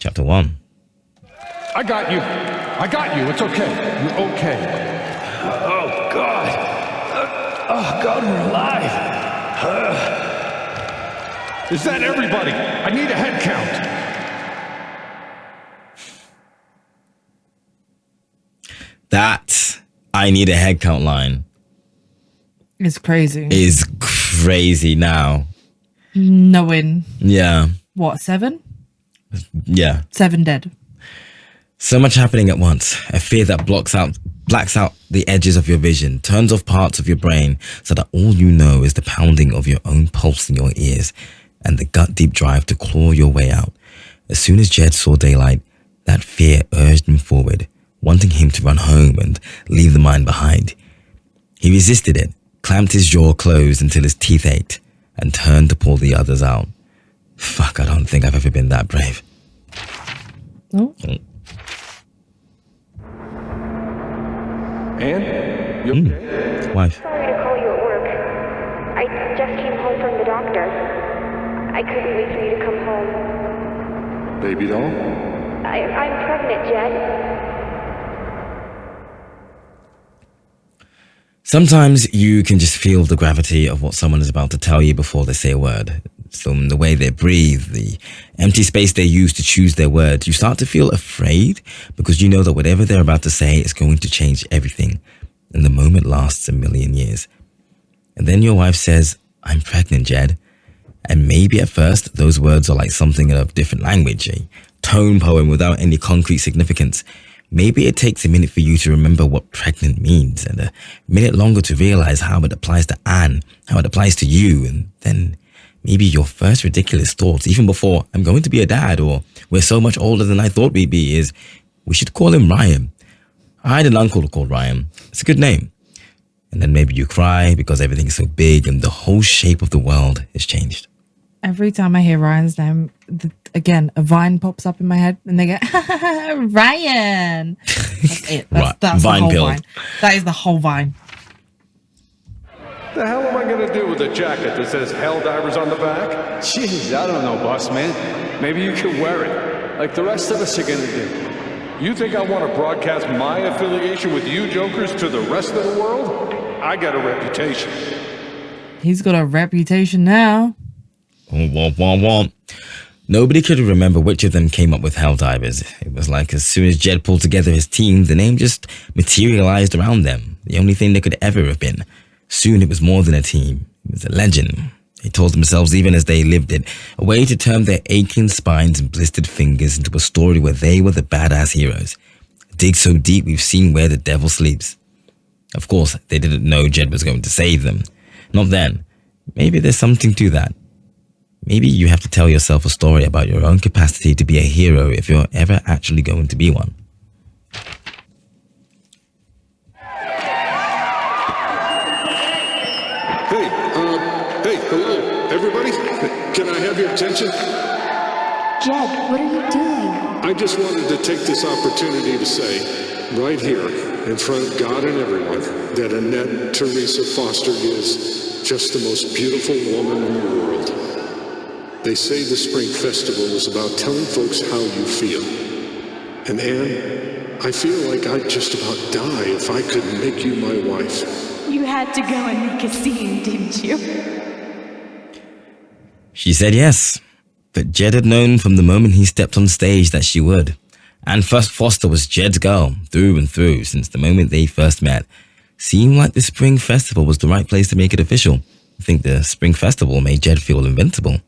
Chapter 1. I got you. It's okay. You're okay. Oh, God. Oh, God, we're alive. Is that everybody? I need a head count. That I need a head count line It's crazy. is crazy now. Knowing Yeah. what, 7? Yeah. 7 dead. So much happening at once. A fear that blacks out the edges of your vision, turns off parts of your brain so that all you know is the pounding of your own pulse in your ears and the gut-deep drive to claw your way out. As soon as Jed saw daylight, that fear urged him forward, wanting him to run home and leave the mine behind. He resisted it, clamped his jaw closed until his teeth ached, and turned to pull the others out. Fuck, I don't think I've ever been that brave. Oh. Ann, you okay? Wife. Sorry to call you at work. I just came home from the doctor. I couldn't wait for you to come home. Baby doll? I'm pregnant, Jed. Sometimes you can just feel the gravity of what someone is about to tell you before they say a word. From the way they breathe, the empty space they use to choose their words, you start to feel afraid because you know that whatever they're about to say is going to change everything. And the moment lasts a million years. And then your wife says, "I'm pregnant, Jed." And maybe at first, those words are like something in a different language, a tone poem without any concrete significance. Maybe it takes a minute for you to remember what pregnant means and a minute longer to realize how it applies to Anne, how it applies to you, and then maybe your first ridiculous thoughts, even before "I'm going to be a dad" or "we're so much older than I thought we'd be," is "we should call him Ryan." I had an uncle called Ryan. It's a good name. And then maybe you cry because everything's so big and the whole shape of the world has changed. Every time I hear Ryan's name, again, a vine pops up in my head and they go, Ryan. That's it. That's the Vine whole pill. vine. That is the whole vine. The hell am I gonna do with a jacket that says Hell Divers on the back? Jeez, I don't know, boss man. Maybe you could wear it, like the rest of us are gonna do. You think I want to broadcast my affiliation with you jokers to the rest of the world? I got a reputation. He's got a reputation now. Womp, womp, womp. Nobody could remember which of them came up with Helldivers. It was like as soon as Jed pulled together his team, the name just materialized around them. The only thing they could ever have been. Soon it was more than a team. It was a legend. They told themselves even as they lived it, a way to turn their aching spines and blistered fingers into a story where they were the badass heroes. Dig so deep we've seen where the devil sleeps. Of course, they didn't know Jed was going to save them. Not then. Maybe there's something to that. Maybe you have to tell yourself a story about your own capacity to be a hero if you're ever actually going to be one. Hey, hello, everybody. Can I have your attention? Jed, what are you doing? I just wanted to take this opportunity to say, right here, in front of God and everyone, that Annette Teresa Foster is just the most beautiful woman in the world. They say the Spring Festival is about telling folks how you feel. And Anne, I feel like I'd just about die if I couldn't make you my wife. You had to go and make a scene, didn't you? She said yes, but Jed had known from the moment he stepped on stage that she would. And Foster was Jed's girl, through and through, since the moment they first met. Seemed like the Spring Festival was the right place to make it official. I think the Spring Festival made Jed feel invincible.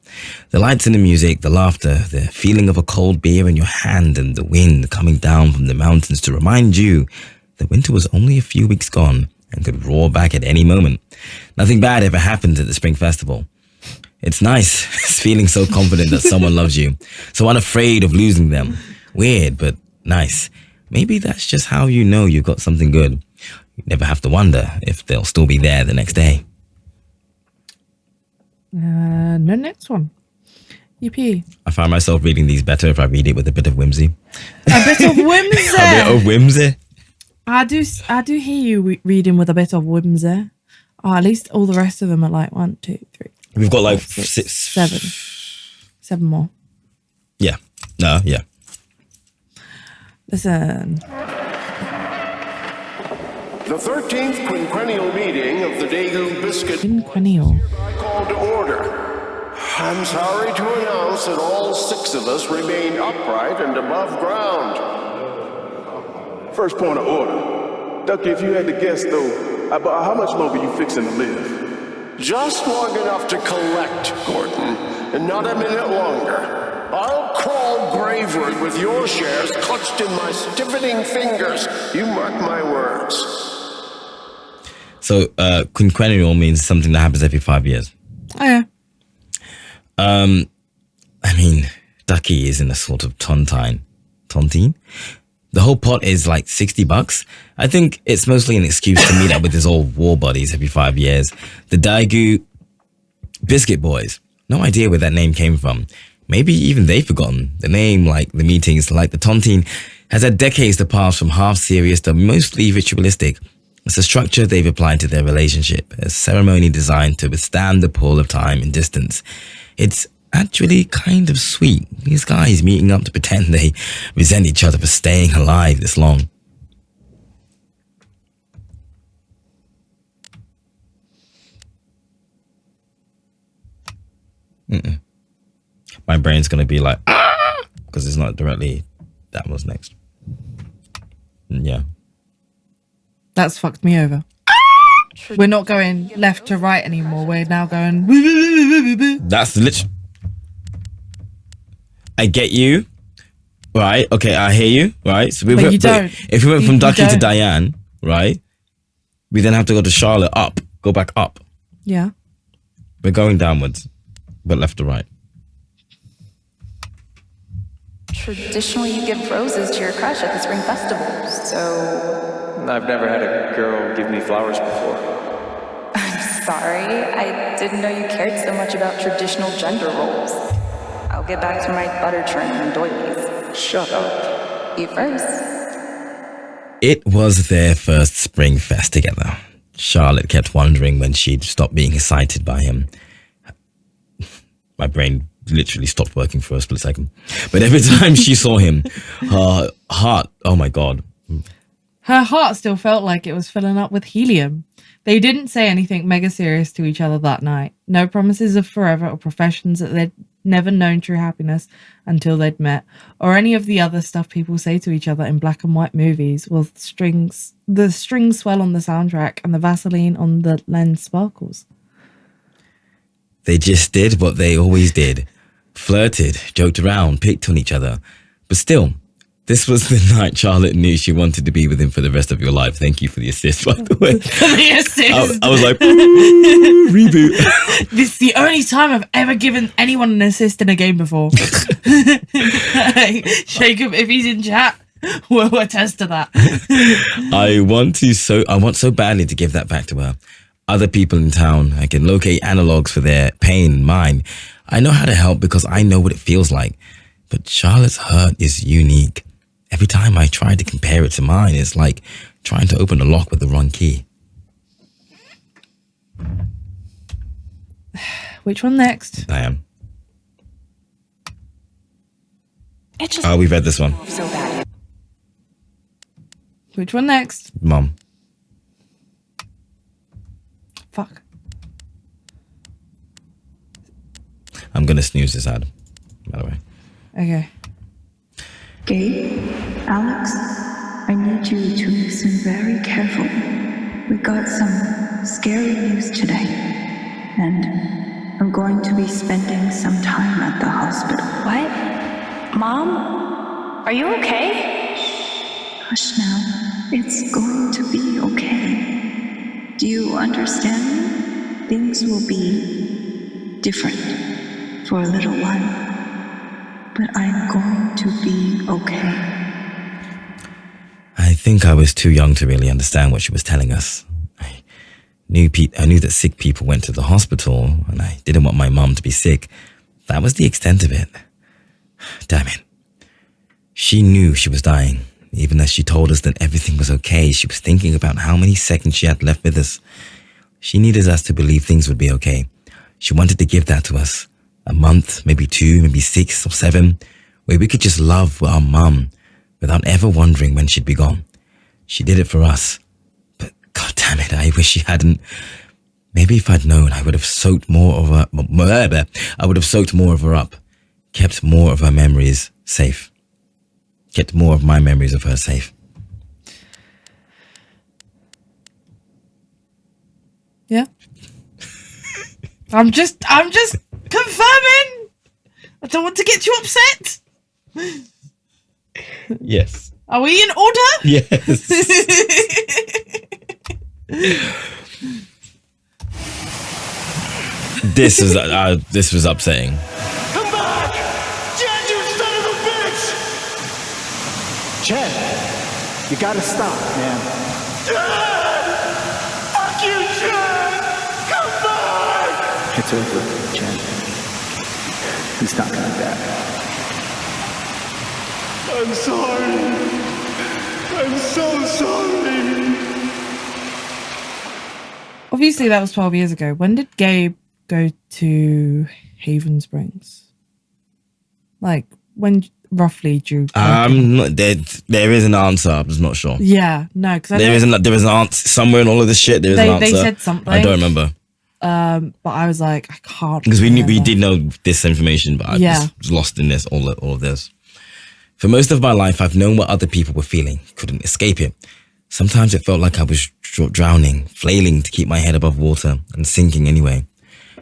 The lights and the music, the laughter, the feeling of a cold beer in your hand and the wind coming down from the mountains to remind you that winter was only a few weeks gone and could roar back at any moment. Nothing bad ever happened at the Spring Festival. It's nice, feeling so confident that someone loves you, so unafraid of losing them. Weird, but nice. Maybe that's just how you know you've got something good. You never have to wonder if they'll still be there the next day. No next one. Yippee. I find myself reading these better if I read it with a bit of whimsy. A bit of whimsy. A bit of whimsy. I do hear you reading with a bit of whimsy. Oh, at least all the rest of them are like 1, 2, 3. We've got like 6, 6, 7. 7 more. Yeah. No, yeah. Listen. The 13th quinquennial meeting of the Daegu Biscuit Quinquennial. called to order. I'm sorry to announce that all 6 of us remain upright and above ground. First point of order. Ducky, if you had to guess, though, about how much longer you fixing to live? Just long enough to collect, Gordon, and not a minute longer. I'll crawl graveward with your shares clutched in my stiffening fingers. You mark my words. So, quinquennial means something that happens every 5 years. Oh, yeah. I mean, Ducky is in a sort of tontine. The whole pot is like $60. I think it's mostly an excuse to meet up with his old war buddies every 5 years. The Daegu Biscuit Boys. No idea where that name came from. Maybe even they've forgotten. The name, like the meetings, like the tontine, has had decades to pass from half serious to mostly ritualistic. It's a structure they've applied to their relationship, a ceremony designed to withstand the pull of time and distance. It's actually kind of sweet. These guys meeting up to pretend they resent each other for staying alive this long. My brain's going to be like, because it's not directly, that was next. Yeah. That's fucked me over. We're not going left to right anymore. We're now going. That's literally. I get you, right? Okay, I hear you, right? So But you don't. If we went from You Ducky to don't. Diane, right? We then have to go to Charlotte up, go back up. Yeah. We're going downwards, but left to right. Traditionally, you give roses to your crush at the spring festival, so... I've never had a girl give me flowers before. I'm sorry, I didn't know you cared so much about traditional gender roles. I'll get back to my butter churn and doilies. Shut up. You first. It was their first spring fest together. Charlotte kept wondering when she'd stop being excited by him. My brain literally stopped working for a split second. But every time she saw him, her heart, oh my God. Her heart still felt like it was filling up with helium. They didn't say anything mega serious to each other that night. No promises of forever or professions that they'd never known true happiness until they'd met, or any of the other stuff people say to each other in black and white movies with the strings swell on the soundtrack and the Vaseline on the lens sparkles. They just did what they always did. Flirted, joked around, picked on each other. But still, this was the night Charlotte knew she wanted to be with him for the rest of your life. Thank you for the assist, by the way. The assist. I was like, reboot. This is the only time I've ever given anyone an assist in a game before. Jacob, if he's in chat, we'll attest to that. I want so badly to give that back to her. Other people in town, I can locate analogs for their pain and mine. I know how to help because I know what it feels like. But Charlotte's hurt is unique. Every time I try to compare it to mine, it's like trying to open a lock with the wrong key. Which one next? I am. It just... Oh, we read this one. so bad. Which one next? Mom. Fuck. I'm going to snooze this ad, by the way. Okay. Gabe, Alex, I need you to listen very carefully. We got some scary news today, and I'm going to be spending some time at the hospital. What? Mom? Are you okay? Hush now. It's going to be okay. Do you understand me? Things will be different for a little while. But I'm going to be okay. I think I was too young to really understand what she was telling us. I knew that sick people went to the hospital, and I didn't want my mom to be sick. That was the extent of it. Damn it. She knew she was dying. Even as she told us that everything was okay, she was thinking about how many seconds she had left with us. She needed us to believe things would be okay. She wanted to give that to us. A month, maybe 2, maybe 6 or 7, where we could just love our mum, without ever wondering when she'd be gone. She did it for us. But god damn it, I wish she hadn't. Maybe if I'd known, I would have soaked more of her up, kept more of her memories safe. Kept more of my memories of her safe. Yeah. I'm just confirming. I don't want to get you upset. Yes. Are we in order? Yes. This was upsetting. Come back! Jen, you son of a bitch! Chen, you gotta stop, man. Jen! Fuck you, Jen! Come back! It's over, Chen. He's not coming back. I'm sorry. I'm so sorry. Obviously, that was 12 years ago. When did Gabe go to Haven Springs? Like, when roughly do you... There is an answer. I'm just not sure. Yeah, no, because there is an answer somewhere in all of this shit. There is an answer. They said something. I don't remember. But I was like, I can't. Because we did know this information, but I was lost in this, all of this. For most of my life, I've known what other people were feeling. Couldn't escape it. Sometimes it felt like I was drowning, flailing to keep my head above water and sinking anyway.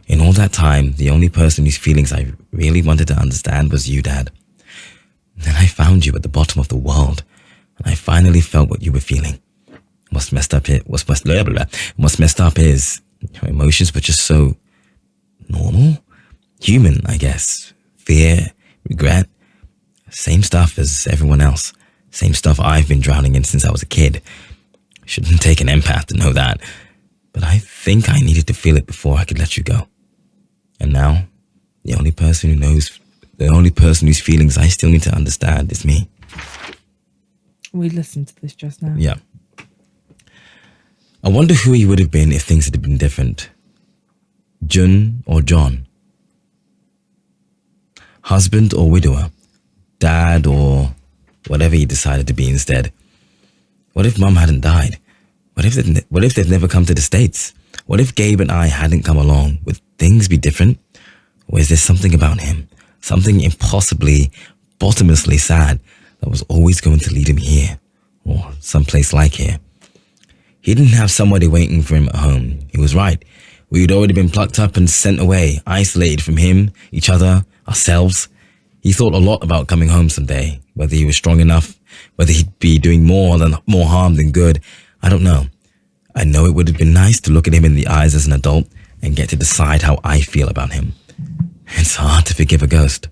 In all that time, the only person whose feelings I really wanted to understand was you, Dad. Then I found you at the bottom of the world, and I finally felt what you were feeling. What's messed up is your emotions were just so normal, human, I guess. Fear, regret, same stuff as everyone else. Same stuff I've been drowning in since I was a kid. Shouldn't take an empath to know that, but I think I needed to feel it before I could let you go. And now, the only person whose feelings I still need to understand is me. We listened to this just now. Yeah. I wonder who he would have been if things had been different. Jun or John? Husband or widower? Dad or whatever he decided to be instead? What if Mum hadn't died? What if they'd never come to the States? What if Gabe and I hadn't come along? Would things be different? Or is there something about him, something impossibly, bottomlessly sad that was always going to lead him here, or someplace like here? He didn't have somebody waiting for him at home. He was right. We had already been plucked up and sent away, isolated from him, each other, ourselves. He thought a lot about coming home someday, whether he was strong enough, whether he'd be doing more harm than good. I don't know. I know it would have been nice to look at him in the eyes as an adult and get to decide how I feel about him. It's hard to forgive a ghost.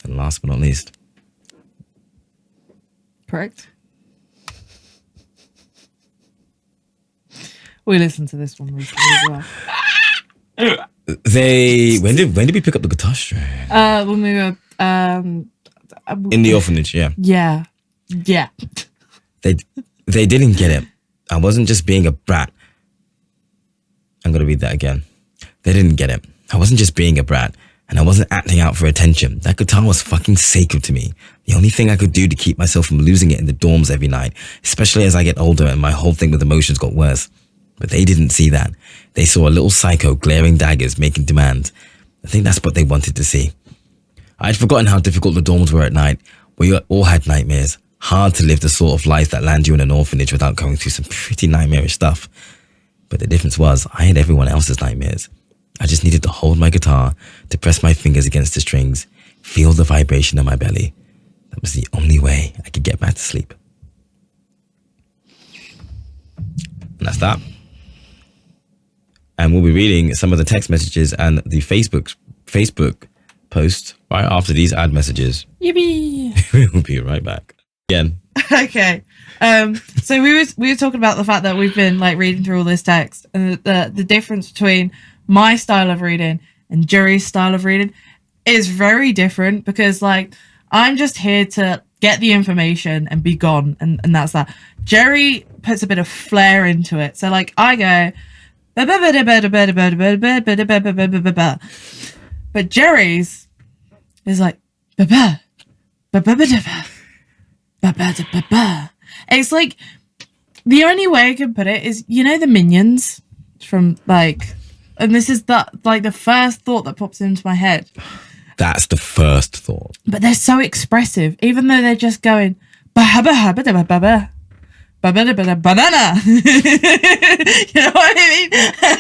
And last but not least. Correct. We listened to this one recently as well. When did we pick up the guitar string? When we were in the orphanage, yeah. Yeah. They didn't get it. I wasn't just being a brat. I'm gonna read that again. They didn't get it. I wasn't just being a brat, and I wasn't acting out for attention. That guitar was fucking sacred to me. The only thing I could do to keep myself from losing it in the dorms every night, especially as I get older and my whole thing with emotions got worse. But they didn't see that. They saw a little psycho glaring daggers making demands. I think that's what they wanted to see. I'd forgotten how difficult the dorms were at night. We all had nightmares. Hard to live the sort of life that lands you in an orphanage without going through some pretty nightmarish stuff. But the difference was, I had everyone else's nightmares. I just needed to hold my guitar, to press my fingers against the strings, feel the vibration in my belly. That was the only way I could get back to sleep. And that's that. And we'll be reading some of the text messages and the Facebook post right after these ad messages. Yippee! We'll be right back. Again. Okay. So we were talking about the fact that we've been like reading through all this text, and the difference between my style of reading and Jerry's style of reading is very different, because like I'm just here to get the information and be gone, and that's that. Jerry puts a bit of flair into it. So like I go, but Jerry's is like, It's like, the only way I can put it is, you know, the Minions from like, and this is the first thought that pops into my head. That's the first thought. But they're so expressive, even though they're just going banana. You know what I mean?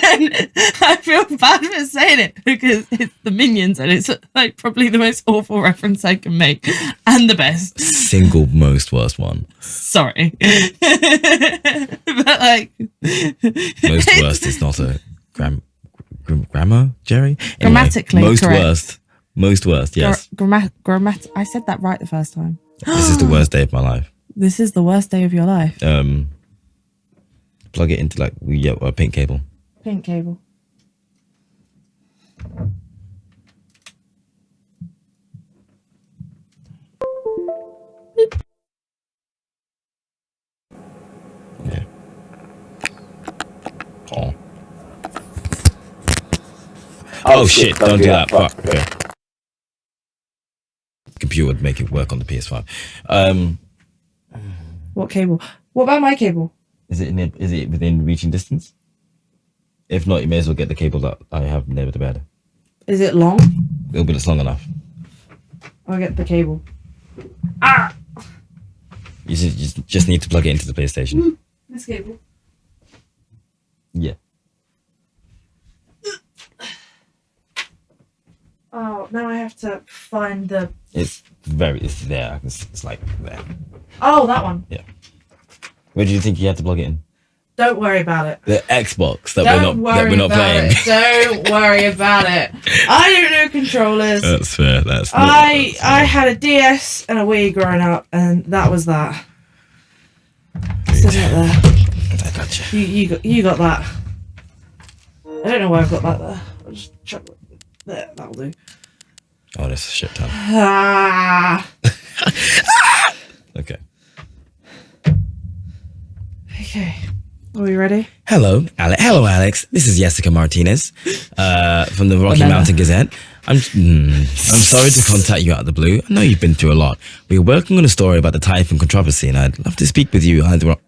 And I feel bad for saying it because it's the Minions and it's like probably the most awful reference I can make and the best. Single most worst one. Sorry. But like most worst is not a grammar, Jerry? Anyway, grammatically most correct. Most worst, yes. I said that right the first time. This is the worst day of my life. This is the worst day of your life. Plug it into like a pink cable. Pink cable. Yeah. Oh shit! Don't do that. Fuck. Okay. Computer would make it work on the PS5. What cable? What about my cable? Is it within reaching distance? If not, you may as well get the cable that I have near the bed. Is it long? It'll be long enough. I'll get the cable. Ah! You just need to plug it into the PlayStation. This cable. Yeah. Oh, now I have to find the... It's there. It's like there. Oh, that one. Yeah. Where do you think you had to plug it in? Don't worry about it. The Xbox that we're not playing. Don't worry about it. I don't know controllers. That's fair. I had a DS and a Wii growing up, and that was that. Still not there. I gotcha. You got that. I don't know why I've got that there. I'll just chuck it there. That'll do. Oh, this shit ton. Ah. Okay. Okay. Are we ready? Hello, Alex. This is Jessica Martinez from the Rocky Mountain Gazette. I'm sorry to contact you out of the blue. I know you've been through a lot. We're working on a story about the typhoon controversy, and I'd love to speak with you either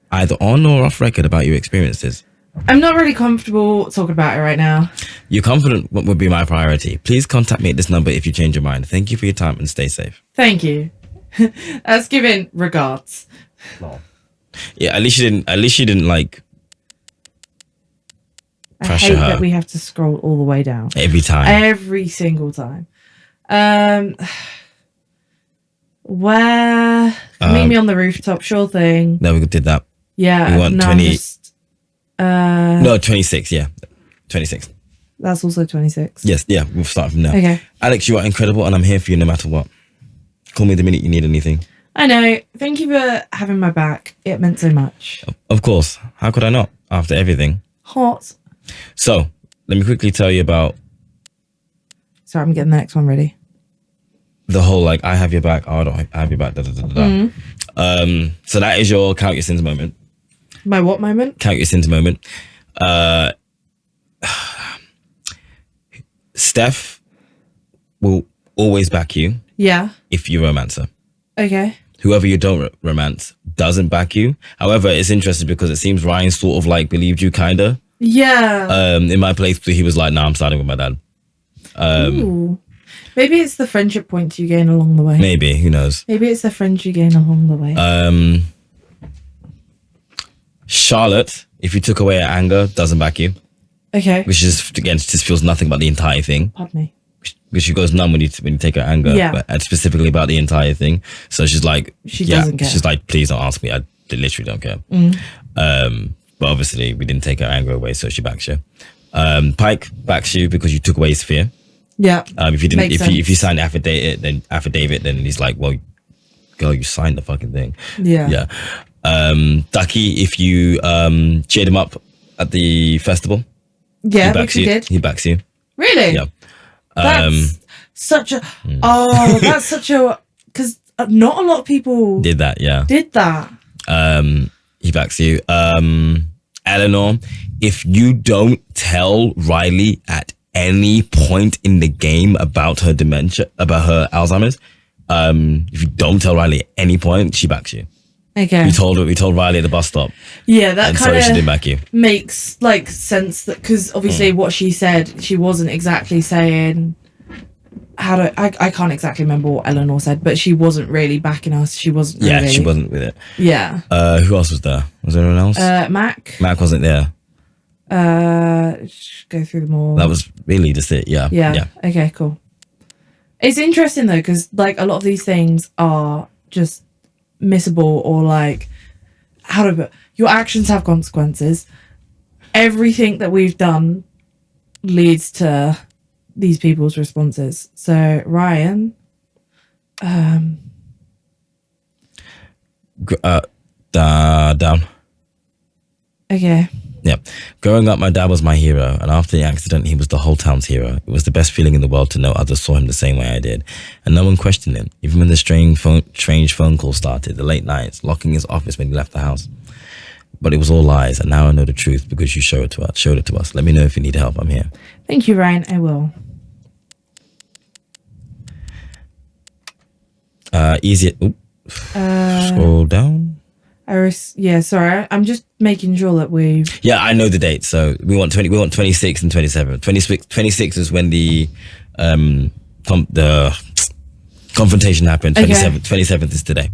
on or off record about your experiences. I'm not really comfortable talking about it right now. You're confident what would be my priority. Please contact me at this number if you change your mind. Thank you for your time and stay safe. Thank you. That's given regards. No. Yeah, at least you didn't like pressure I hate her. that we have to scroll all the way down. Every time. Every single time. Where? Meet me on the rooftop, sure thing. No, we did that. Yeah. We want no, 20. No, 26, yeah. 26. That's also 26. Yes, yeah, we'll start from now. Okay. Alex, you are incredible and I'm here for you no matter what. Call me the minute you need anything. I know. Thank you for having my back. It meant so much. Of course. How could I not? After everything. Hot. So, let me quickly tell you about... Sorry, I'm getting the next one ready. The whole, like, I have your back, I don't have your back, So that is your count your sins moment. My what moment? Count your sins moment. Steph will always back you. Yeah. If you romance her. Okay. Whoever you don't romance doesn't back you. However, it's interesting because it seems Ryan sort of like believed you, kinda. Yeah. In my place, he was like, "Nah, I'm starting with my dad." Ooh. Maybe it's the friendship points you gain along the way. Maybe, who knows? Maybe it's the friends you gain along the way. Charlotte, if you took away her anger, doesn't back you. Okay. Which is again, just feels nothing about the entire thing. Pardon me. Because she goes numb when you take her anger, Yeah. but specifically about the entire thing. So she's like, She doesn't care. She's like, please don't ask me. I literally don't care. But obviously we didn't take her anger away, so she backs you. Pike backs you because you took away his fear. Yeah. If you didn't, Makes if you sense. signed affidavit, then he's like, well, girl, you signed the fucking thing. Yeah. Yeah. Ducky, if you cheered him up at the festival, Yeah, he backs which we you. did. He backs you. Really? Yeah. That's such a... Oh, that's such a... Because not a lot of people Did that, yeah. did that. He backs you. Eleanor, if you don't tell Riley at any point in the game about her dementia, about her Alzheimer's, If you don't tell Riley at any point, she backs you. Okay. We told Riley at the bus stop. Yeah, that and kind sorry she didn't back you. makes like sense, that because obviously what she said, she wasn't exactly saying I can't exactly remember what Eleanor said, but she wasn't really backing us. She wasn't. Yeah, really. she wasn't with it. Yeah. Who else was there? Was there anyone else? Mac. Mac wasn't there. Go through them all. That was really just it. Yeah. Yeah. Okay. Cool. It's interesting though, because like a lot of these things are just missable, or like your actions have consequences. Everything that we've done leads to these people's responses. So Ryan, down. Okay. Yeah. Growing up, my dad was my hero, and after the accident, he was the whole town's hero. It was the best feeling in the world to know others saw him the same way I did, and no one questioned him, even when the strange phone calls started, the late nights, locking his office when he left the house. But it was all lies, and now I know the truth because you showed it to us. Let me know if you need help. I'm here. Thank you, Ryan. I will. Easy. Scroll down. Yeah, sorry. I'm just making sure that we've... Yeah, I know the date. So we want 26 and 27. 26 is when the confrontation happened. 27th is today.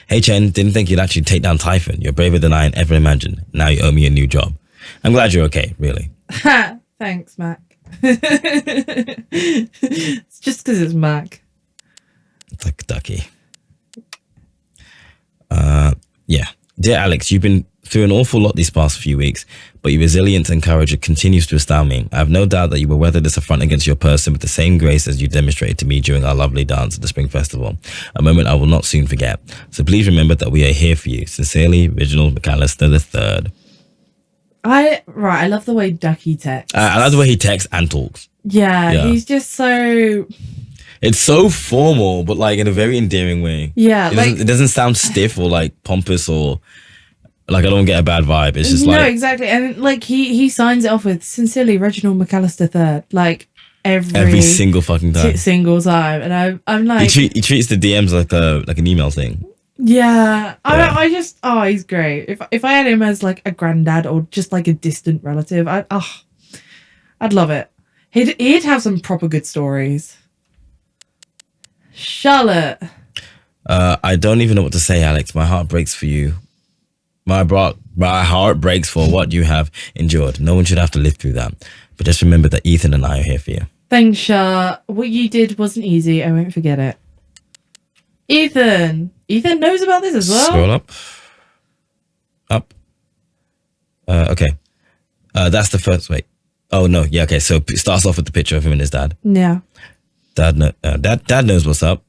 Hey Chen, didn't think you'd actually take down Typhon. You're braver than I ever imagined. Now you owe me a new job. I'm glad you're okay, really. Thanks, Mac. It's just because it's Mac. It's like a ducky. Yeah. Dear Alex, you've been through an awful lot these past few weeks, but your resilience and courage continues to astound me. I have no doubt that you will weather this affront against your person with the same grace as you demonstrated to me during our lovely dance at the Spring Festival, a moment I will not soon forget. So please remember that we are here for you. Sincerely, Reginald McAllister III. I love the way Ducky texts. I love the way he texts and talks. Yeah, he's just so... It's so formal, but like in a very endearing way. Yeah, it doesn't sound stiff or like pompous or like I don't get a bad vibe. It's just no, exactly, and like he signs it off with "Sincerely, Reginald McAllister III." Like every single fucking time, single time, and I'm like he treats the DMs like an email thing. Yeah, I just he's great. If I had him as like a granddad or just like a distant relative, I'd love it. He'd have some proper good stories. Charlotte. I don't even know what to say, Alex. My heart breaks for you. My heart breaks for what you have endured. No one should have to live through that. But just remember that Ethan and I are here for you. Thanks, Char. What you did wasn't easy. I won't forget it. Ethan knows about this as well. Scroll up. Okay. That's the first. Wait. Oh no. Yeah. Okay. So it starts off with the picture of him and his dad. Yeah. Dad knows what's up.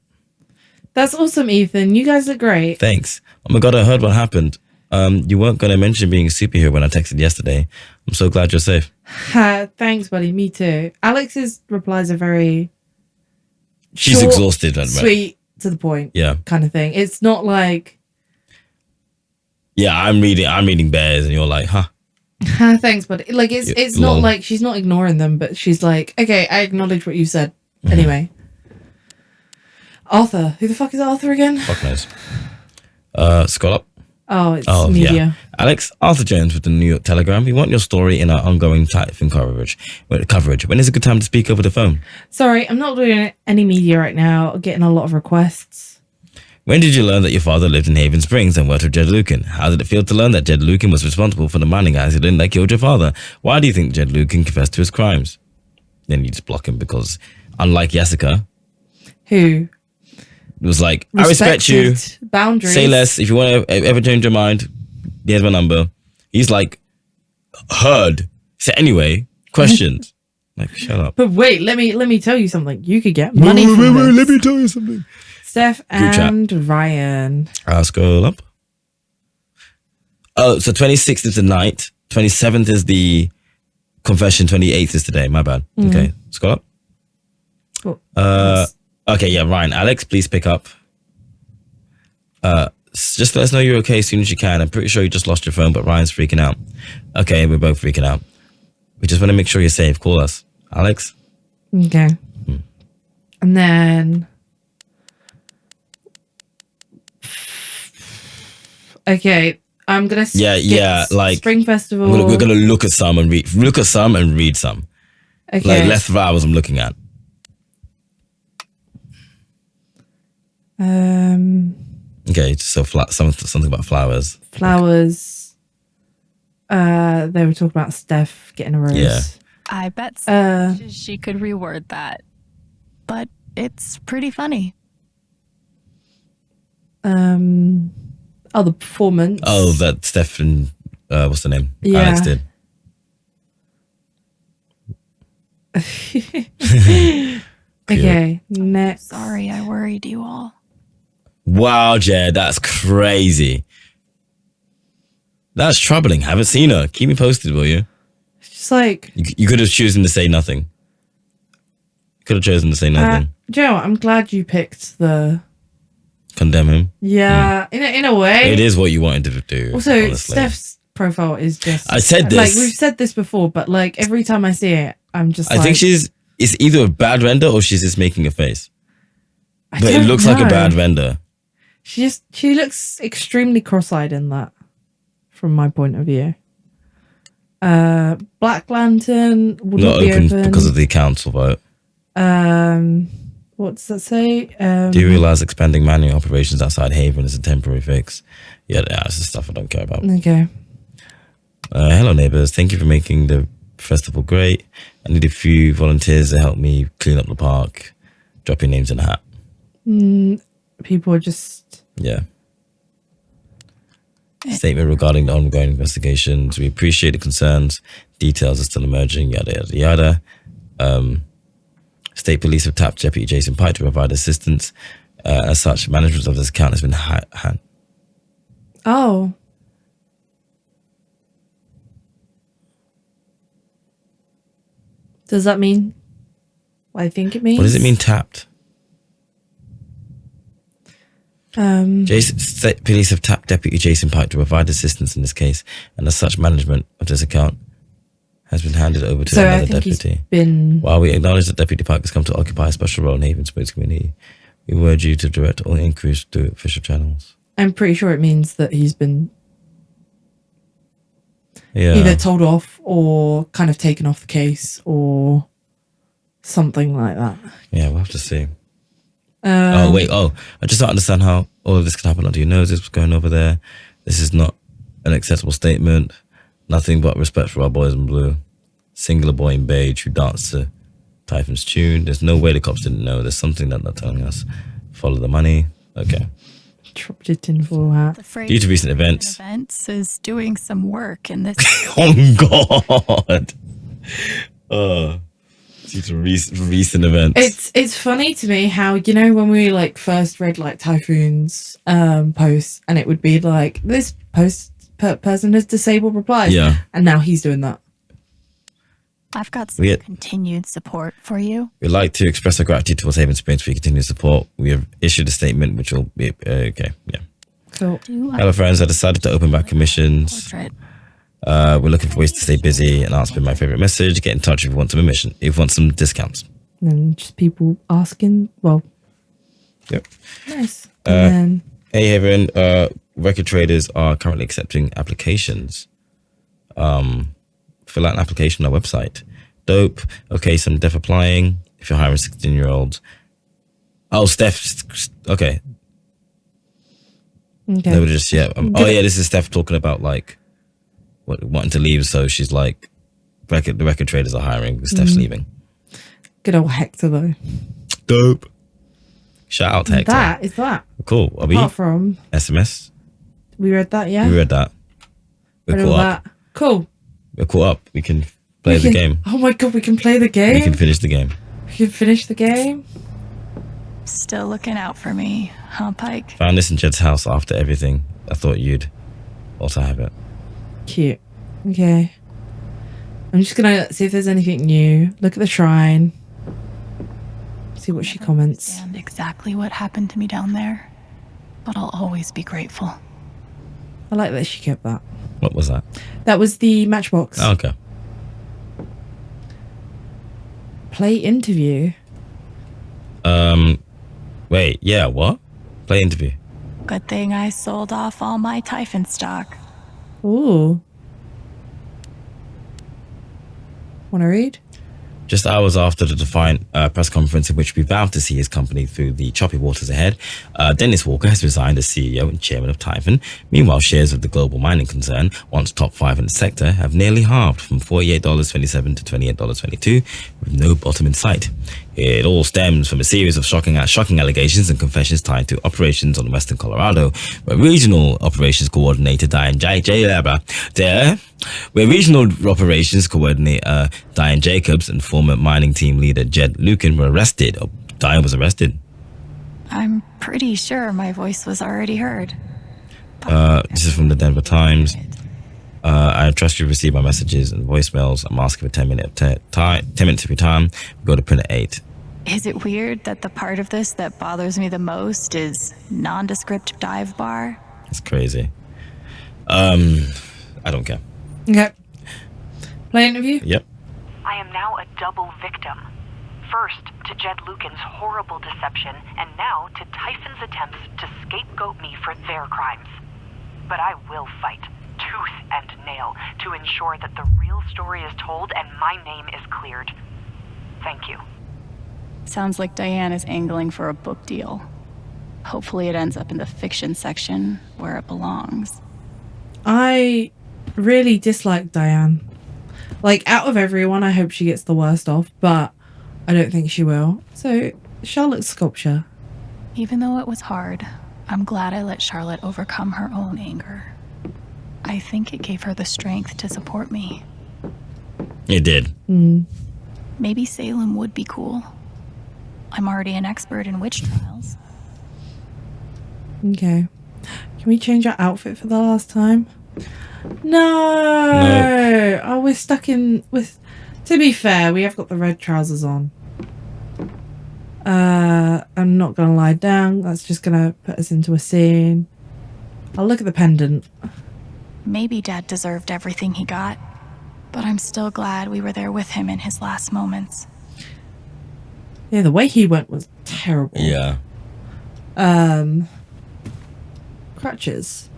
That's awesome, Ethan. You guys look great. Thanks. Oh my god, I heard what happened. You weren't going to mention being a superhero when I texted yesterday. I'm so glad you're safe. Thanks, buddy. Me too. Alex's replies are very... She's short, exhausted. sweet, to the point. Yeah. Kind of thing. It's not like... Yeah, I'm reading bears and you're like, huh? Thanks, buddy. Like, it's not like she's not ignoring them, but she's like, okay, I acknowledge what you said. Mm-hmm. Anyway. Arthur. Who the fuck is Arthur again? Fuck knows. Scroll up. Oh, it's media. Yeah. Alex, Arthur Jones with the New York Telegram. We want your story in our ongoing Typhon coverage. When is a good time to speak over the phone? Sorry, I'm not doing any media right now. Getting a lot of requests. When did you learn that your father lived in Haven Springs and worked with Jed Lucan? How did it feel to learn that Jed Lucan was responsible for the mining accident that killed your father? Why do you think Jed Lucan confessed to his crimes? Then you just block him because, unlike Jessica, who was like, I respect you. Boundaries. Say less. If you want to ever change your mind, here's my number. He's like, heard. So anyway, questions. Like, shut up. But wait, let me tell you something. You could get money from this. Let me tell you something. Steph and Ryan. I'll scroll up. Oh, so 26th is the night. 27th is the confession. 28th is today. My bad. Mm. Okay, scroll up. Cool. Okay, yeah, Ryan. Alex, please pick up. Just let us know you're okay as soon as you can. I'm pretty sure you just lost your phone, but Ryan's freaking out. Okay, we're both freaking out. We just want to make sure you're safe. Call us. Alex? Okay. And then Okay, I'm gonna skip like Spring Festival. we're gonna look at some and read some. Okay. Like less flowers I'm looking at. Okay, so something about flowers. Flowers. They were talking about Steph getting a rose. Yeah. I bet she could reword that, but it's pretty funny. The performance. Oh, that Steph and what's the name? Yeah. Alex did. Okay, next. Sorry, I worried you all. Wow, Jed, that's crazy. That's troubling. Haven't seen her. Keep me posted, will you? It's just like you could have chosen to say nothing. Could have chosen to say nothing. Do you know what? I'm glad you picked the Condemn him. Yeah, in a way. It is what you wanted to do. Also, honestly. Steph's profile is just. I said this. Like we've said this before, but like every time I see it, I'm just. I think it's either a bad render or she's just making a face. But it don't looks like a know. bad render. She looks extremely cross-eyed in that, from my point of view. Black Lantern will not be open because of the council vote. What does that say? Do you realize expanding manual operations outside Haven is a temporary fix? Yeah, that's the stuff I don't care about. Okay. Hello, neighbors. Thank you for making the festival great. I need a few volunteers to help me clean up the park. Drop your names in a hat. People are just. Yeah. Statement regarding the ongoing investigations. We appreciate the concerns. Details are still emerging. Yada, yada, yada. State police have tapped Deputy Jason Pike to provide assistance. As such, management of this account has been Oh. Does that mean what I think it means? What does it mean, tapped? State police have tapped Deputy Jason Pike to provide assistance in this case, and as such, management of this account has been handed over to another deputy. While we acknowledge that Deputy Pike has come to occupy a special role in Haven Sports community, we urge you to direct all inquiries through official channels. I'm pretty sure it means that he's been either told off or kind of taken off the case or something like that. Yeah, we'll have to see. I just don't understand how all of this can happen under your noses. What's going over there? This is not an acceptable statement. Nothing but respect for our boys in blue. Singular boy in beige who danced to Typhon's tune. There's no way the cops didn't know. There's something that they're telling us. Follow the money. Okay. Dropped it in for that. Due to recent events. Is doing some work in this. Oh God. Due to recent events. It's funny to me how, you know, when we like first read like Typhoon's posts and it would be like this person has disabled replies. Yeah. And now he's doing that. I've got some continued support for you. We'd like to express our gratitude towards Haven Springs for your continued support. We have issued a statement which will be okay. Yeah. Cool. Hello, friends. I decided to open back commissions. We're looking for ways to stay busy, and that's been my favorite message. Get in touch if you want some admission, if you want some discounts. And just people asking. Well. Yep. Nice. And then, hey, Haven. Record traders are currently accepting applications. Fill out an application on our website. Dope. Okay, some deaf applying. If you're hiring 16-year-olds. Oh, Steph. Okay. Nobody just yet. This is Steph talking about like wanting to leave. So she's like, the record traders are hiring. Steph's leaving. Good old Hector though. Dope. Shout out to Hector. That is that. Cool. Apart from SMS. We read that, yeah. We read that. We're caught up. Cool. We're caught up. We can play the game. Oh my God, we can play the game. We can finish the game. We can finish the game. Still looking out for me, huh, Pike? Found this in Jed's house after everything. I thought you'd also have it. Cute. Okay. I'm just gonna see if there's anything new. Look at the shrine. See what she comments. And exactly what happened to me down there, but I'll always be grateful. I like that she kept that. What was that? That was the matchbox. Oh, okay. Play interview. Wait, yeah, what? Play interview. Good thing I sold off all my Typhon stock. Ooh. Want to read? Just hours after the Defiant press conference in which we vowed to see his company through the choppy waters ahead, Dennis Walker has resigned as CEO and chairman of Typhon. Meanwhile, shares of the global mining concern, once top 5 in the sector, have nearly halved from $48.27 to $28.22, with no bottom in sight. It all stems from a series of shocking allegations and confessions tied to operations on Western Colorado, where regional operations coordinator Diane Jacobs and former mining team leader Jed Lucan were arrested. Diane was arrested. I'm pretty sure my voice was already heard. This is from the Denver Times. I trust you received my messages and voicemails. I'm asking for 10 minutes of your time. We go to print at 8. Is it weird that the part of this that bothers me the most is nondescript dive bar? It's crazy. I don't care. Okay. Play interview? Yep. I am now a double victim. First, to Jed Lucan's horrible deception, and now to Typhon's attempts to scapegoat me for their crimes. But I will fight, tooth and nail, to ensure that the real story is told and my name is cleared. Thank you. Sounds like Diane is angling for a book deal. Hopefully it ends up in the fiction section where it belongs. I really dislike Diane. Like, out of everyone, I hope she gets the worst off, but I don't think she will. So, Charlotte's sculpture. Even though it was hard, I'm glad I let Charlotte overcome her own anger. I think it gave her the strength to support me. It did. Maybe Salem would be cool. I'm already an expert in witch trials. Okay. Can we change our outfit for the last time? No. Oh, we're stuck in with. To be fair, we have got the red trousers on. I'm not gonna lie down. That's just gonna put us into a scene. I'll look at the pendant. Maybe Dad deserved everything he got, but I'm still glad we were there with him in his last moments. Yeah, the way he went was terrible. Yeah. Crutches.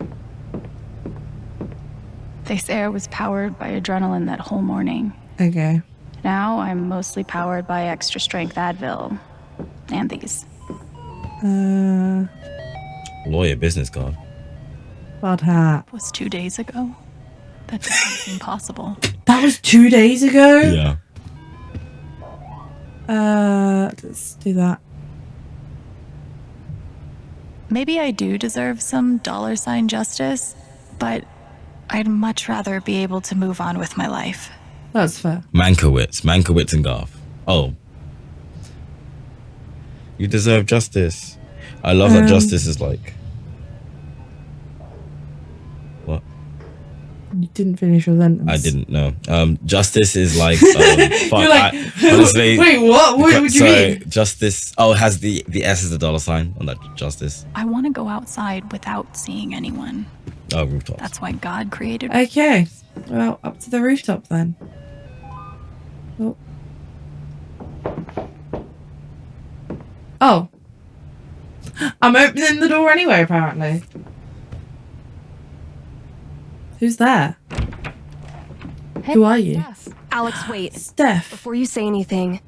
They say I was powered by adrenaline that whole morning. Okay. Now I'm mostly powered by extra strength Advil. And these. Lawyer business card. Bad hat. It was 2 days ago. That doesn't seem possible. That was 2 days ago? Yeah. Let's do that. Maybe I do deserve some $ justice, but I'd much rather be able to move on with my life. That's fair. Mankiewicz and Garth. Oh. You deserve justice. I love that justice is like... What? You didn't finish your sentence. I didn't know. Justice is like... fuck, You're like, honestly, wait, what? What would you mean? Justice... Oh, it has the S as the $ on that justice. I want to go outside without seeing anyone. Oh, rooftops. That's why God created... Okay. Well, up to the rooftop then. Oh. Oh. I'm opening the door anyway, apparently. Who's there? Hey, Who are you? Steph. Alex, wait. Steph. Before you say anything,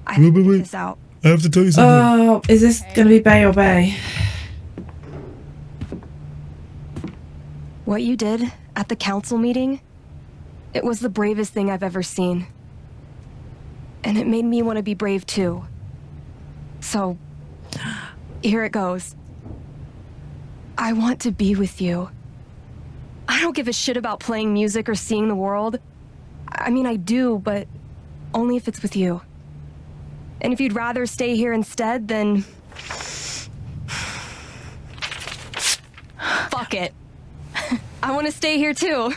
I have to get this out. I have to tell you something. Oh, is this going to be Bay or Bay? What you did at the council meeting, it was the bravest thing I've ever seen. And it made me want to be brave too. So, here it goes. I want to be with you. I don't give a shit about playing music or seeing the world. I mean, I do, but only if it's with you. And if you'd rather stay here instead, then... Fuck it. I want to stay here too.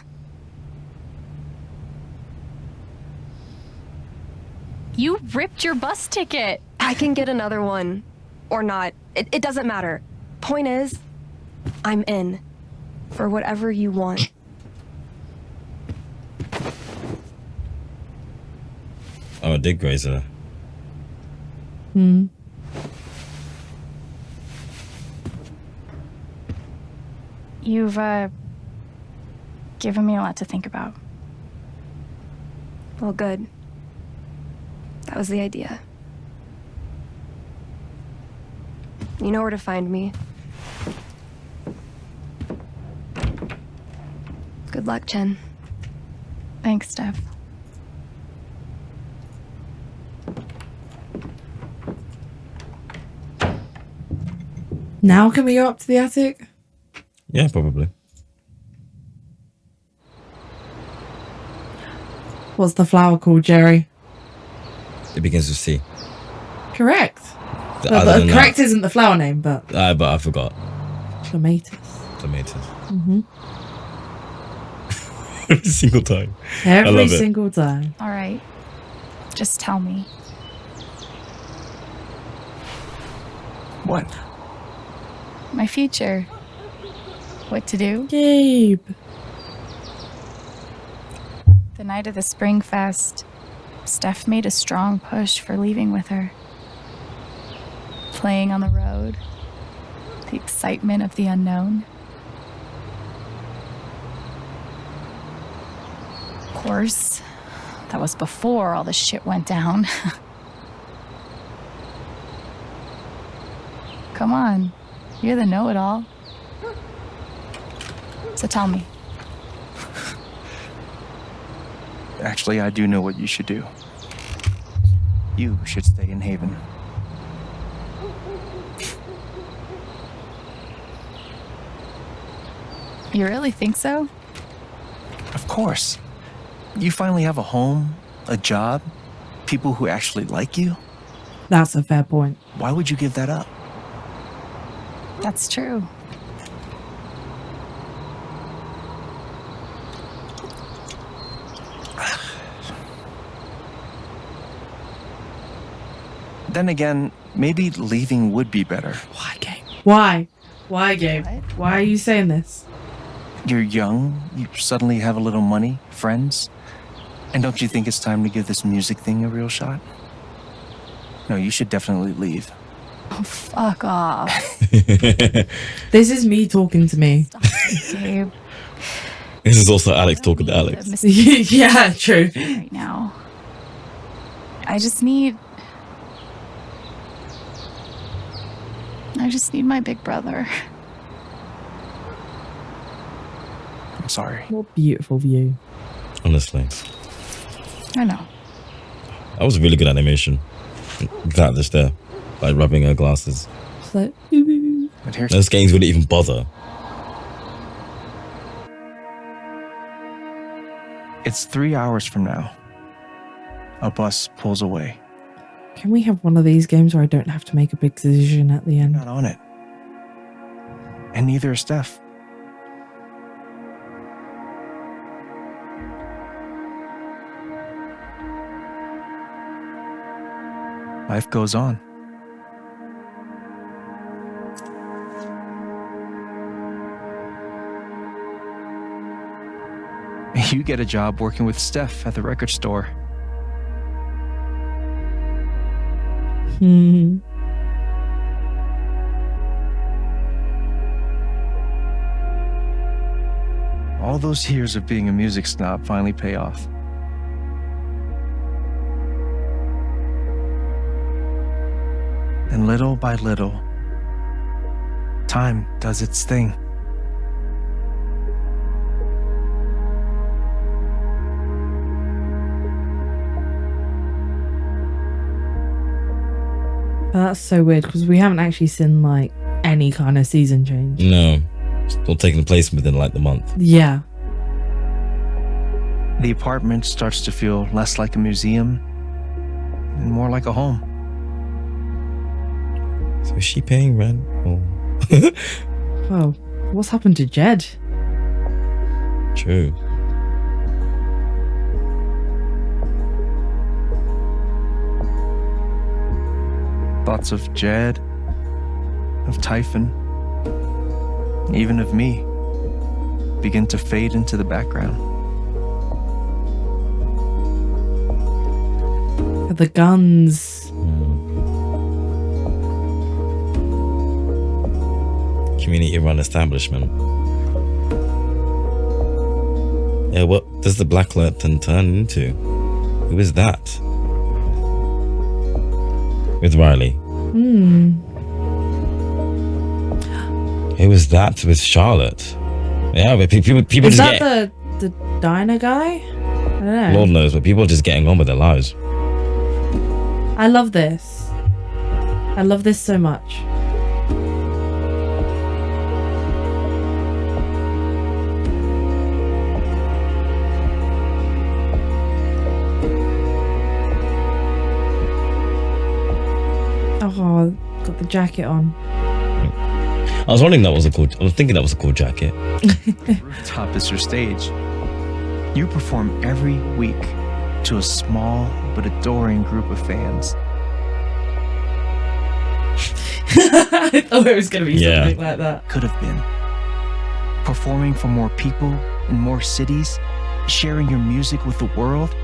You ripped your bus ticket. I can get another one. Or not. It doesn't matter. Point is, I'm in. For whatever you want. I'm a dig grazer. You've, given me a lot to think about. Well, good. That was the idea. You know where to find me. Good luck, Jen. Thanks, Steph. Now can we go up to the attic? Yeah, probably. What's the flower called, Jerry? It begins with C. Correct. Other than Correct that, isn't the flower name, but but I forgot. clematis. Tomatoes. Mm-hmm. Every single time. I Every love it. single time. All right. Just tell me. What? My future. What to do? Gabe. The night of the Spring Fest, Steph made a strong push for leaving with her. Playing on the road. The excitement of the unknown. Of course, that was before all the shit went down. Come on, you're the know-it-all. So tell me. Actually, I do know what you should do. You should stay in Haven. You really think so? Of course. You finally have a home, a job, people who actually like you. That's a fair point. Why would you give that up? That's true. Then again, maybe leaving would be better. Why, Gabe? Why? Why, Gabe? Why are you saying this? You're young, you suddenly have a little money, friends. And don't you think it's time to give this music thing a real shot? No, you should definitely leave. Oh, fuck off. This is me talking to me. Stop it, Gabe. This is also Alex talking to Alex. Yeah, true. Right now. I just need my big brother. I'm sorry. What beautiful view. Honestly. I know. That was really good animation. That just there. Like rubbing her glasses. It's like, But here's Those games wouldn't even bother. It's 3 hours from now. A bus pulls away. can we have one of these games where I don't have to make a big decision at the end? Not on it. And neither is Steph. Life goes on. You get a job working with Steph at the record store. All those years of being a music snob finally pay off. And little by little, time does its thing. That's so weird because we haven't actually seen like any kind of season change. No, still taking place within like the month. Yeah. The apartment starts to feel less like a museum and more like a home. So is she paying rent? Or... Well, what's happened to Jed? True. Thoughts of Jed, of Typhon, even of me, begin to fade into the background. The guns. Community run establishment. Yeah, what does the Black Lantern turn into? Who is that? With Riley. Who is that with Charlotte? Yeah, but people Is just that get... the diner guy? I don't know. Lord knows, but people are just getting on with their lives. I love this. I love this so much. Oh, got the jacket on. I was wondering I was thinking that was a cool jacket. Rooftop is your stage. You perform every week to a small but adoring group of fans. I thought it was going to be something like that. Could have been. Performing for more people in more cities, sharing your music with the world.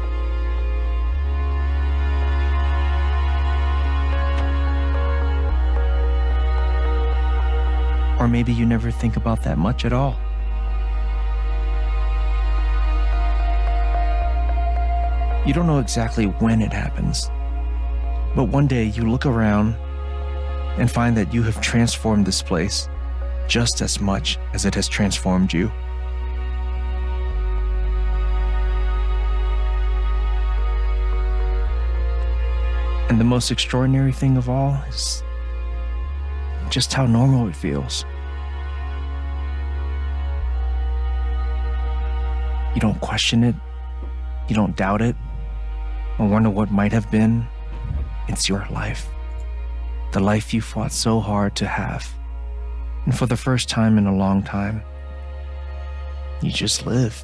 Or maybe you never think about that much at all. You don't know exactly when it happens, but one day you look around and find that you have transformed this place just as much as it has transformed you. And the most extraordinary thing of all is just how normal it feels. You don't question it, you don't doubt it, or wonder what might have been. It's your life. The life you fought so hard to have. And for the first time in a long time, you just live.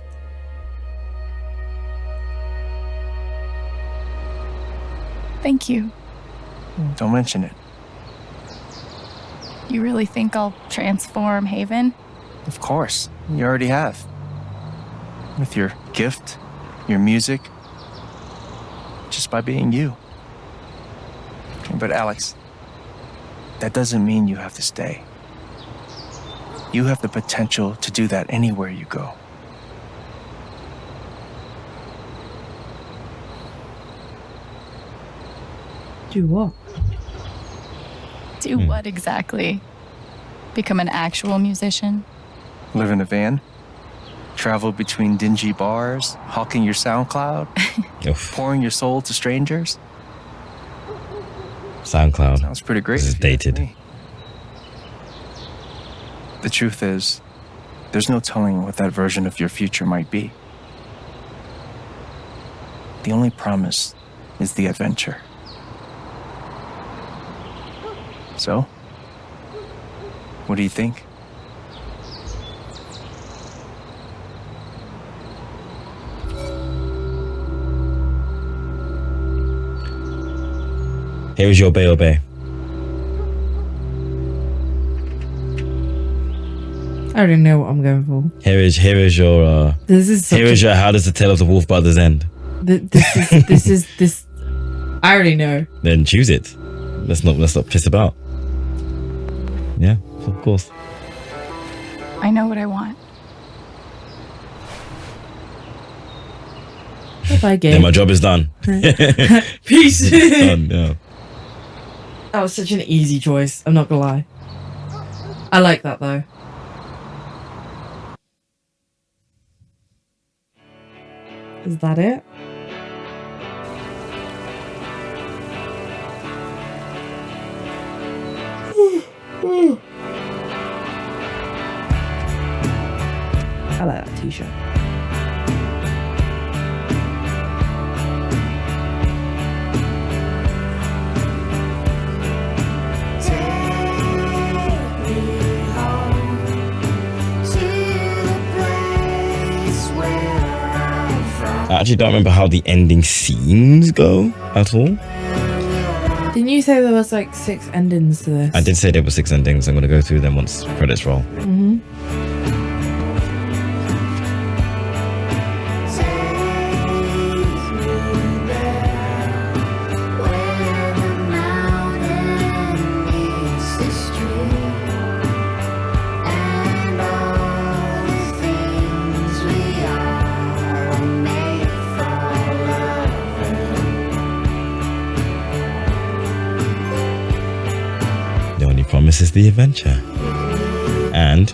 Thank you. Don't mention it. You really think I'll transform Haven? Of course, you already have. With your gift, your music, just by being you. But Alex, that doesn't mean you have to stay. You have the potential to do that anywhere you go. Do what? Do what exactly? Become an actual musician? Live in a van? Travel between dingy bars, hawking your SoundCloud, pouring your soul to strangers? SoundCloud. Sounds pretty great. This is dated. The truth is, there's no telling what that version of your future might be. The only promise is the adventure. So, what do you think? Here is your Obey. I already know what I'm going for. Here is your How does the tale of the Wolf Brothers end? This. I already know. Then choose it. Let's not piss about. Yeah, of course. I know what I want. Bye, Gabe. Then my job is done. Peace. Done, yeah. That was such an easy choice. I'm not gonna lie. I like that though. Is that it? I like that t-shirt. I actually don't remember how the ending scenes go at all. Didn't you say there was like 6 endings to this? I did say there were 6 endings. I'm going to go through them once credits roll. Mm-hmm. promises the adventure. And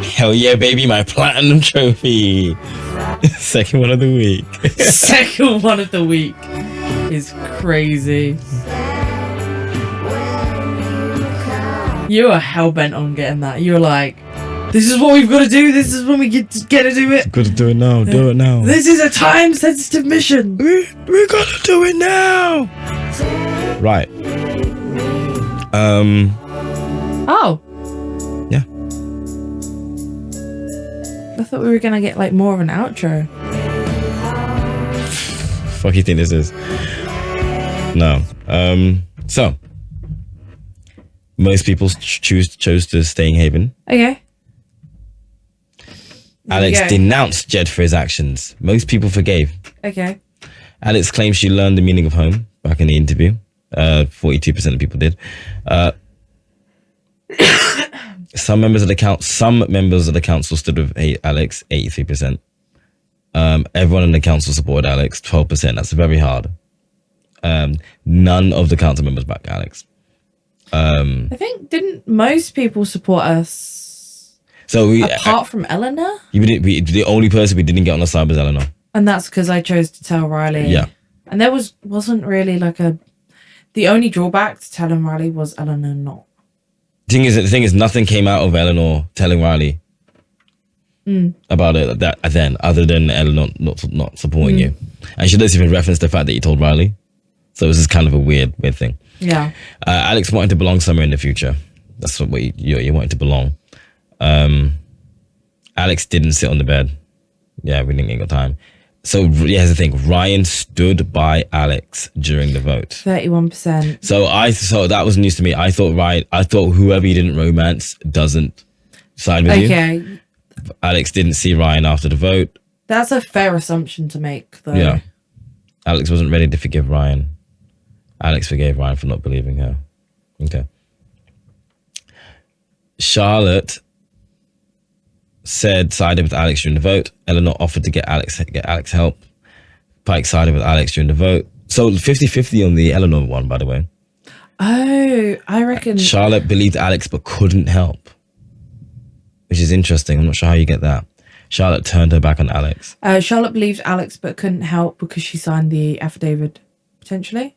hell yeah, baby, my platinum trophy. Second one of the week. Second one of the week is crazy. You are hell-bent on getting that. You're like, this is what we've got to do. This is when we get to do it. Got to do it now. Do it now. This is a time-sensitive mission. We got to do it now. Right. Oh. Yeah. I thought we were gonna get like more of an outro. Fuck you think this is? No. So most people chose to stay in Haven. Okay. Alex denounced Jed for his actions. Most people forgave. Okay. Alex claims she learned the meaning of home back in the interview. 42% of people did. Some members of the council stood with Alex, 83%. Everyone in the council supported Alex, 12%. That's very hard. None of the council members backed Alex. I think didn't most people support us? So apart from Eleanor? The only person we didn't get on the side was Eleanor. And that's because I chose to tell Riley. Yeah. And there wasn't really like the only drawback to telling Riley was Eleanor not. The thing is, nothing came out of Eleanor telling Riley about it then, other than Eleanor not supporting you. And she doesn't even reference the fact that you told Riley. So it was just kind of a weird thing. Yeah. Alex wanted to belong somewhere in the future. That's what you wanted to belong. Alex didn't sit on the bed. Yeah, we didn't get time. So here's the thing: Ryan stood by Alex during the vote. 31%. So that was news to me. I thought whoever you didn't romance doesn't side with you. Okay. Alex didn't see Ryan after the vote. That's a fair assumption to make, though. Yeah. Alex wasn't ready to forgive Ryan. Alex forgave Ryan for not believing her. Okay. Charlotte sided with Alex during the vote. Eleanor offered to get Alex help. Pike sided with Alex during the vote. So 50-50 on the Eleanor one, by the way. Oh, I reckon Charlotte believed Alex but couldn't help, which is interesting. I'm not sure how you get that. Charlotte turned her back on Alex. Charlotte believed Alex but couldn't help because she signed the affidavit, potentially.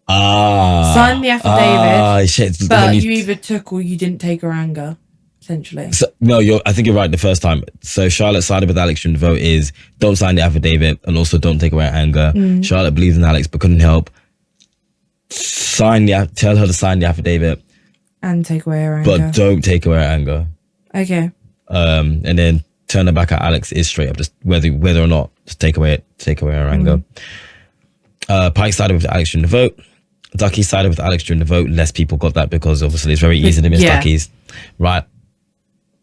Signed the affidavit, shit. but you either took or you didn't take her anger, essentially. So, no, I think you're right the first time. So Charlotte sided with Alex during the vote is don't sign the affidavit and also don't take away her anger. Charlotte believes in Alex but couldn't help. Tell her to sign the affidavit and take away her anger. But don't take away her anger. Okay. And then turn her back at Alex is straight up just whether or not to take away her anger. Pike sided with Alex during the vote. Ducky sided with Alex during the vote. Less people got that because obviously it's very easy to miss Duckies. Right.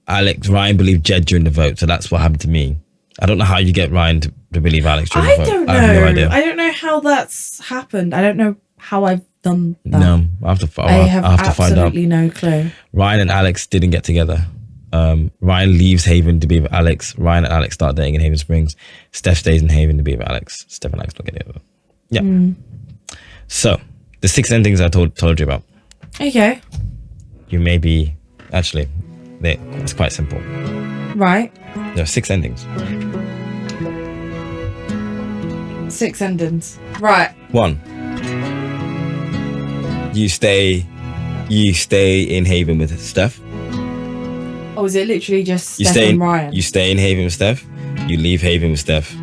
Ryan believed Jed during the vote, so that's what happened to me. I don't know how you get Ryan to believe Alex during the vote. I don't know. I have no idea. I don't know how that's happened. I don't know how I've done that. No, I have to find out. I have absolutely no clue. Ryan and Alex didn't get together. Ryan leaves Haven to be with Alex. Ryan and Alex start dating in Haven Springs. Steph stays in Haven to be with Alex. Steph and Alex don't get together. Yeah. So, the 6 endings I told you about. Okay. You may be... Actually, it's quite simple. Right. There are 6 endings. 6 endings. Right. 1. You stay in Haven with Steph. Oh, is it literally just Steph and Ryan? You stay in Haven with Steph. You leave Haven with Steph.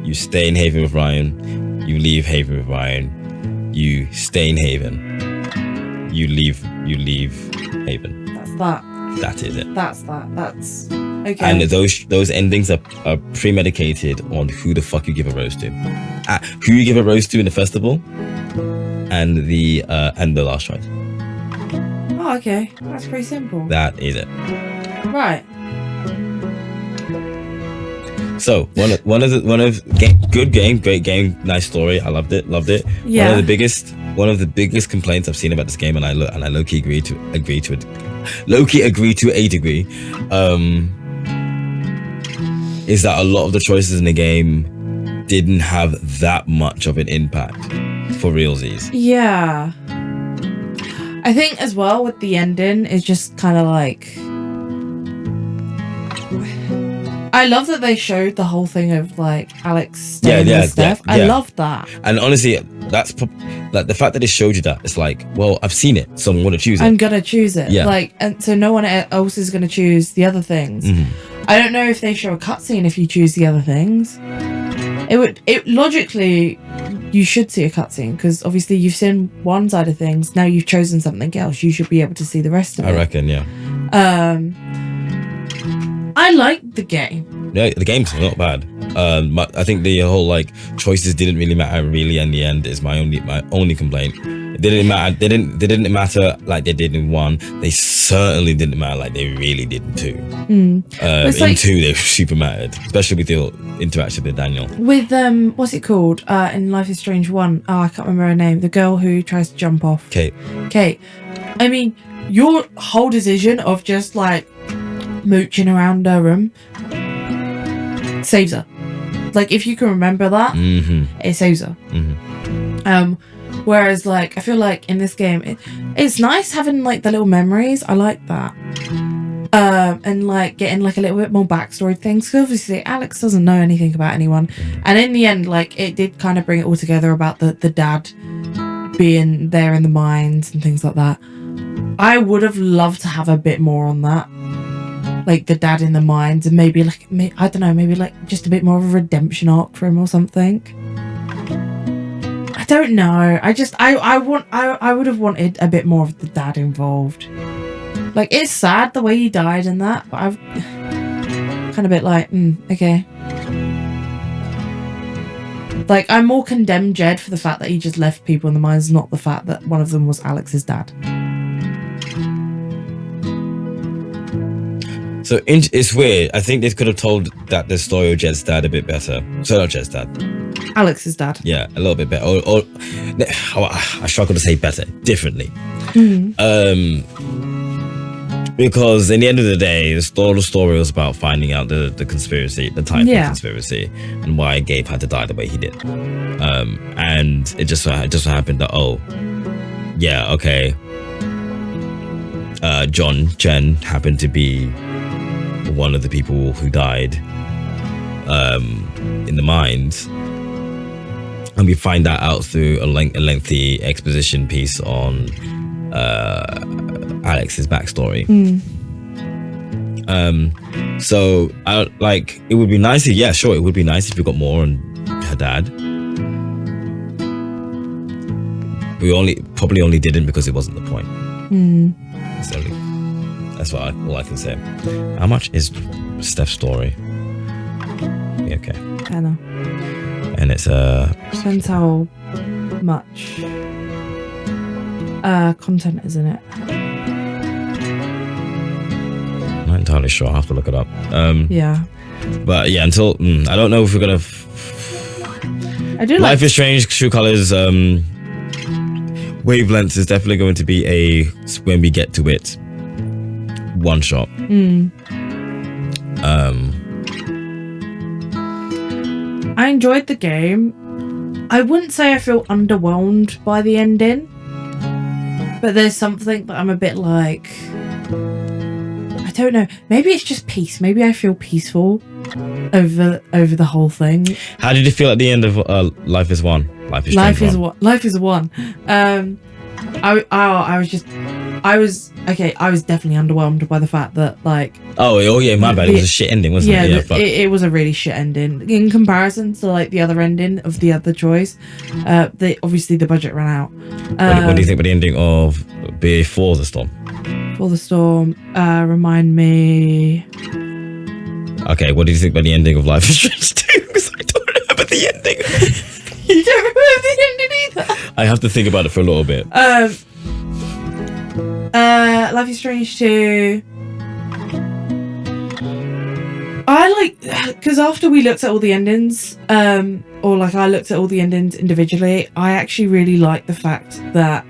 You stay in Haven with Ryan. You leave Haven with Ryan. You stay in Haven. You leave Haven. That's that. That is it. That's that. That's okay. And those endings are premedicated on who the fuck you give a rose to. Who you give a rose to in the festival and the last choice. Oh, okay. That's pretty simple. That is it. Right. So good game, great game, nice story. I loved it. Yeah. One of the biggest complaints I've seen about this game, and I low-key agree to a degree, is that a lot of the choices in the game didn't have that much of an impact for realsies. Yeah. I think as well with the ending is just kind of like, I love that they showed the whole thing of like Alex staying with Steph. I love that. And honestly, that's like the fact that it showed you that, it's like, well, I've seen it, so I'm gonna choose it. I'm gonna choose it. Yeah. Like, and so no one else is gonna choose the other things. I don't know if they show a cutscene if you choose the other things. It logically, you should see a cutscene because obviously you've seen one side of things. Now you've chosen something else. You should be able to see the rest of it. I reckon, yeah. I like the game. Yeah, the game's not bad. I think the whole like choices didn't really matter really in the end is my only complaint. It didn't matter. They didn't matter like they did in 1. They certainly didn't matter like they really did in 2. In like, 2 they super mattered, especially with your interaction with Daniel. With what's it called? In Life is Strange 1. Oh, I can't remember her name. The girl who tries to jump off. Kate. I mean, your whole decision of just like mooching around her room saves her. Like, if you can remember that, it saves her. Whereas, like, I feel like in this game, it's nice having like the little memories. I like that. And like getting like a little bit more backstory things. Because obviously Alex doesn't know anything about anyone. And in the end, like, it did kind of bring it all together about the dad being there in the mines and things like that. I would have loved to have a bit more on that. Like the dad in the mines, and maybe like, I don't know, maybe like just a bit more of a redemption arc for him or something. I don't know. I would have wanted a bit more of the dad involved. Like, it's sad the way he died and that, but I've kind of a bit like, okay. Like, I'm more condemned Jed for the fact that he just left people in the mines, not the fact that one of them was Alex's dad. So it's weird. I think they could have told that the story of Jed's dad a bit better. So not Jed's dad. Alex's dad. Yeah, a little bit better. Or I struggle to say better. Differently. Because in the end of the day, the story was about finding out the conspiracy, the Titan conspiracy, and why Gabe had to die the way he did. And it just so happened that, John Chen happened to be one of the people who died in the mines, and we find that out through a lengthy exposition piece on Alex's backstory. So I like, it would be nice if, it would be nice if we got more on her dad. We probably only didn't because it wasn't the point. So that's all I can say. How much is Steph's story? Yeah, okay. I know. And it's depends how much content is in it. I'm not entirely sure. I'll have to look it up. Yeah. But yeah, until I don't know if we're gonna. I do. Life is Strange, True Colors. Wavelengths is definitely going to be when we get to it, one shot. I enjoyed the game. I wouldn't say I feel underwhelmed by the ending, but there's something that I'm a bit like, I don't know, maybe it's just peace. Maybe I feel peaceful over the whole thing. How did you feel at the end of Life is One? Life is One. I was definitely underwhelmed by the fact that, like, oh yeah, my bad, it was a shit ending, wasn't it? Yeah, it was a really shit ending in comparison to like the other ending of the other choice. Obviously the budget ran out. What do you think about the ending of Before the Storm? Before the Storm, remind me. Okay, what do you think about the ending of Life is Strange 2? Because I don't remember the ending. You don't remember the ending either? I have to think about it for a little bit. Life is Strange 2. I like, because after we looked at all the endings, or like I looked at all the endings individually, I actually really like the fact that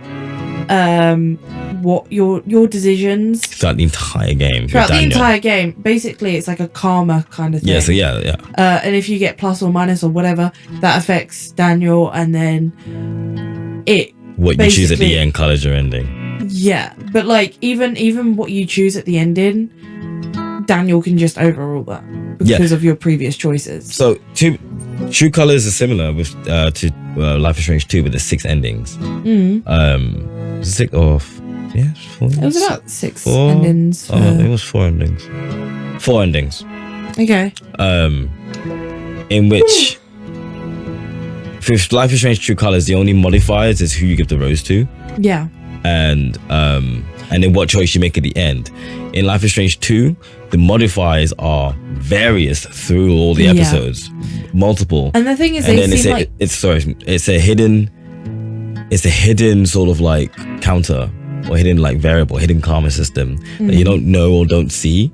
what your decisions throughout the entire game. throughout the entire game. Basically, it's like a karma kind of thing. Yeah, so yeah. And if you get plus or minus or whatever, that affects Daniel, and then what you choose at the end colors your ending. Yeah, but like even what you choose at the ending, Daniel can just overrule that because of your previous choices. So True Colors are similar with to Life is Strange 2, but there's 6 endings. 6 or 4. It was about 6 endings. It was 4 endings. 4 endings. Okay. In which for Life is Strange True Colors, the only modifiers is who you give the rose to. Yeah. And then what choice you make at the end. In Life is Strange 2, the modifiers are various through all the episodes, multiple. And the thing is, it's a hidden sort of like counter or hidden like variable, hidden karma system that you don't know or don't see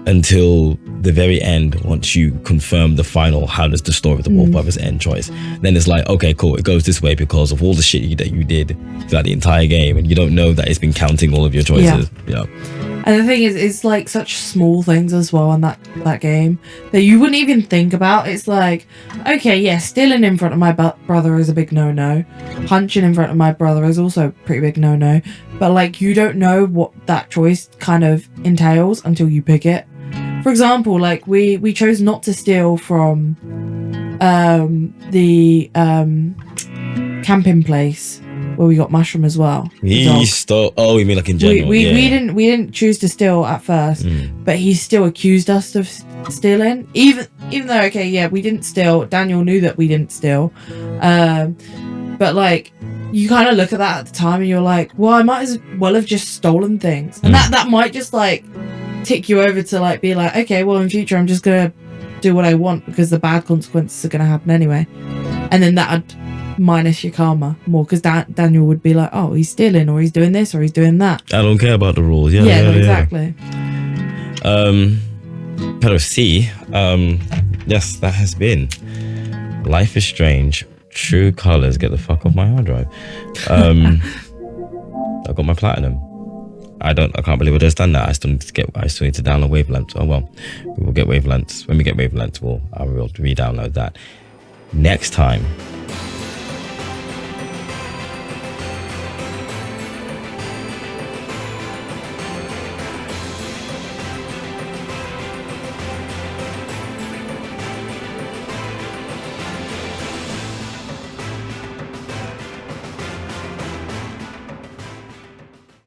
until the very end. Once you confirm the final, how does the story of the Wolf Brothers end choice, then it's like, okay, cool, it goes this way because of all the shit that you did throughout the entire game, and you don't know that it's been counting all of your choices. Yeah. And the thing is, it's like such small things as well in that game that you wouldn't even think about. It's like, okay, yeah, stealing in front of my brother is a big no-no. Punching in front of my brother is also a pretty big no-no. But like, you don't know what that choice kind of entails until you pick it. For example, like we chose not to steal from the camping place where we got Mushroom as well. He stole. Oh, you mean like in general? We didn't choose to steal at first, but he still accused us of stealing. Even though, okay, yeah, we didn't steal. Daniel knew that we didn't steal, but like, you kind of look at that at the time and you're like, well, I might as well have just stolen things, and that might just like tick you over to like be like, okay, well, in future I'm just gonna do what I want because the bad consequences are gonna happen anyway, and then that'd minus your karma more because Daniel would be like, oh, he's stealing or he's doing this or he's doing that. I don't care about the rules. Exactly. Pero C, yes, that has been Life is Strange True Colors. Get the fuck off my hard drive. I got my platinum. I can't believe I just done that. I still need to download Wavelengths. Oh well, we will get Wavelengths. When we get Wavelengths, I will re-download that. Next time